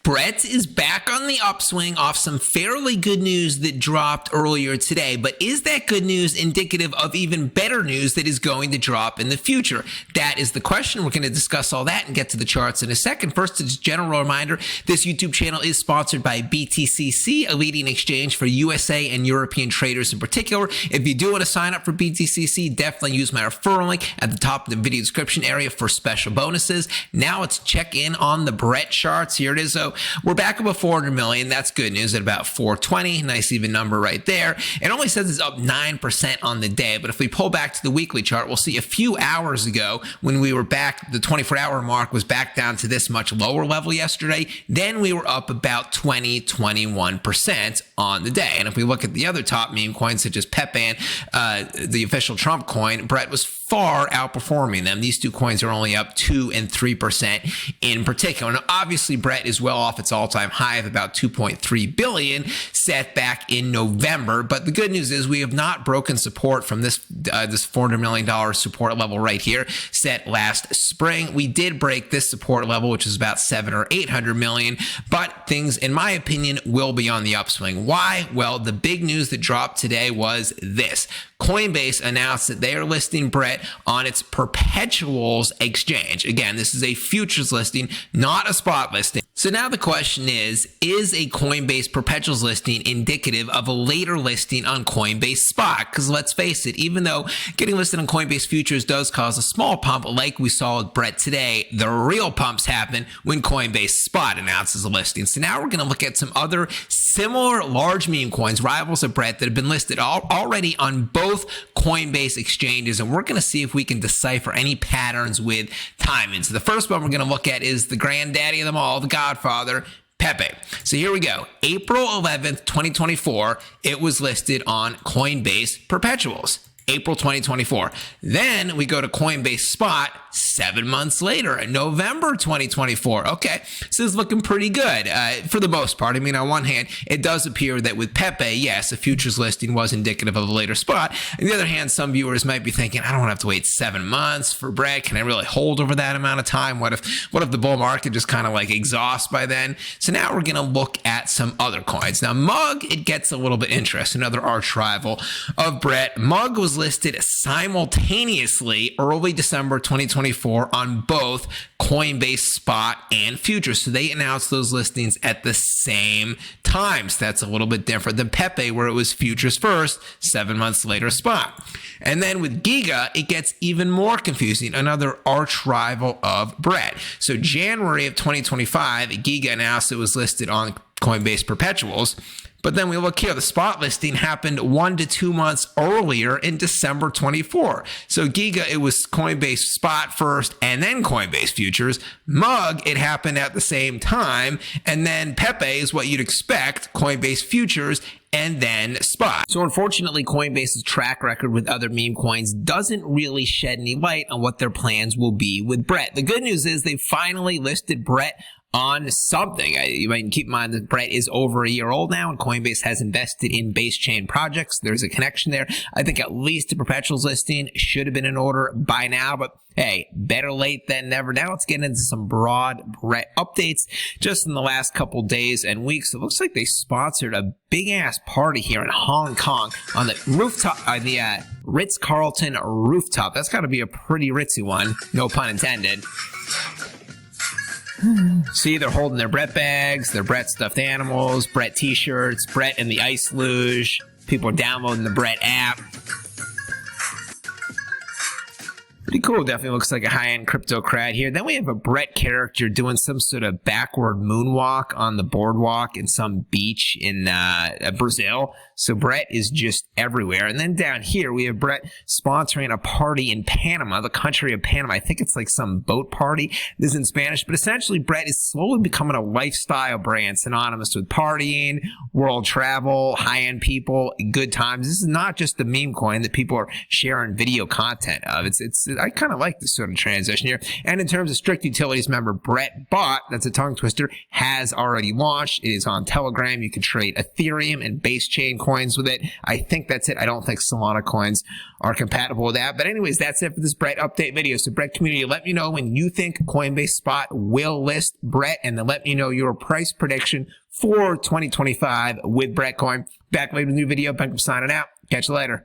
Brett is back on the upswing off some fairly good news that dropped earlier today, but is that good news indicative of even better news that is going to drop in the future? That is the question. We're going to discuss all that and get to the charts in a second. First, just a general reminder, this YouTube channel is sponsored by BTCC, a leading exchange for USA and European traders in particular. If you do want to sign up for BTCC, definitely use my referral link at the top of the video description area for special bonuses. Now let's check in on the Brett charts. Here it is. So we're back above 400 million. That's good news at about 420. Nice even number right there. It only says it's up 9% on the day, but if we pull back to the weekly chart, we'll see a few hours ago when we were back, the 24-hour mark was back down to this much lower level yesterday. Then we were up about 21% on the day. And if we look at the other top meme coins such as Pepe and the official Trump coin, Brett was far outperforming them. These two coins are only up 2 and 3% in particular. Now, obviously, Brett is well off its all-time high of about 2.3 billion set back in November. But the good news is we have not broken support from this $400 million support level right here set last spring. We did break this support level, which is about 700 or 800 million, but things, in my opinion, will be on the upswing. Why? Well, the big news that dropped today was this. Coinbase announced that they are listing Brett on its perpetuals exchange. Again, this is a futures listing, not a spot listing. So now the question is a Coinbase perpetuals listing indicative of a later listing on Coinbase spot? Because let's face it, even though getting listed on Coinbase futures does cause a small pump like we saw with Brett today, the real pumps happen when Coinbase spot announces a listing. So now we're going to look at some other similar large meme coins, rivals of Brett, that have been listed already on both Coinbase exchanges, and we're going to see if we can decipher any patterns with timing. So the first one we're going to look at is the granddaddy of them all, the Godfather, Pepe. So here we go. April 11th, 2024, it was listed on Coinbase perpetuals. April 2024. Then we go to Coinbase spot 7 months later in November 2024. Okay, so this is looking pretty good for the most part. I mean, on one hand, it does appear that with Pepe, yes, a futures listing was indicative of a later spot. On the other hand, some viewers might be thinking, I don't want to have to wait 7 months for Brett. Can I really hold over that amount of time? What if the bull market just kind of like exhausts by then? So now we're going to look at some other coins. Now, Mug, it gets a little bit interesting. Another arch rival of Brett. Mug was listed simultaneously early December 2024 on both Coinbase spot and futures. So they announced those listings at the same time. So that's a little bit different than Pepe, where it was futures first, 7 months later spot. And then with Giga, it gets even more confusing. Another arch rival of Brett. So January of 2025, Giga announced it was listed on Coinbase perpetuals. But then we look here, the spot listing happened 1 to 2 months earlier in December 24. So Giga, it was Coinbase spot first and then Coinbase futures. Mug, it happened at the same time. And then Pepe is what you'd expect, Coinbase futures and then spot. So unfortunately, Coinbase's track record with other meme coins doesn't really shed any light on what their plans will be with Brett. The good news is they finally listed Brett on something. You might keep in mind that Brett is over a year old now, and Coinbase has invested in base chain projects. There's a connection there. I think at least the perpetuals listing should have been in order by now, but hey, better late than never. Now let's get into some broad Brett updates. Just in the last couple days and weeks, it looks like they sponsored a big-ass party here in Hong Kong on the rooftop, the Ritz-Carlton rooftop. That's got to be a pretty ritzy one, no pun intended. See, they're holding their Brett bags, their Brett stuffed animals, Brett t-shirts, Brett and the ice luge. People are downloading the Brett app. Pretty cool. Definitely looks like a high-end crypto crowd here. Then we have a Brett character doing some sort of backward moonwalk on the boardwalk in some beach in Brazil. So Brett is just everywhere. And then down here, we have Brett sponsoring a party in Panama, the country of Panama. I think it's like some boat party. This is in Spanish. But essentially, Brett is slowly becoming a lifestyle brand synonymous with partying, world travel, high-end people, good times. This is not just a meme coin that people are sharing video content of. I kind of like this sort of transition here. And in terms of strict utilities, member Brett Bot, that's a tongue twister, has already launched. It is on Telegram. You can trade Ethereum and base chain coins with it. I think that's it. I don't think Solana coins are compatible with that. But anyways, that's it for this Brett update video. So Brett community, let me know when you think Coinbase Spot will list Brett, and then let me know your price prediction for 2025 with Brett Coin. Back later with a new video. Ben signing out. Catch you later.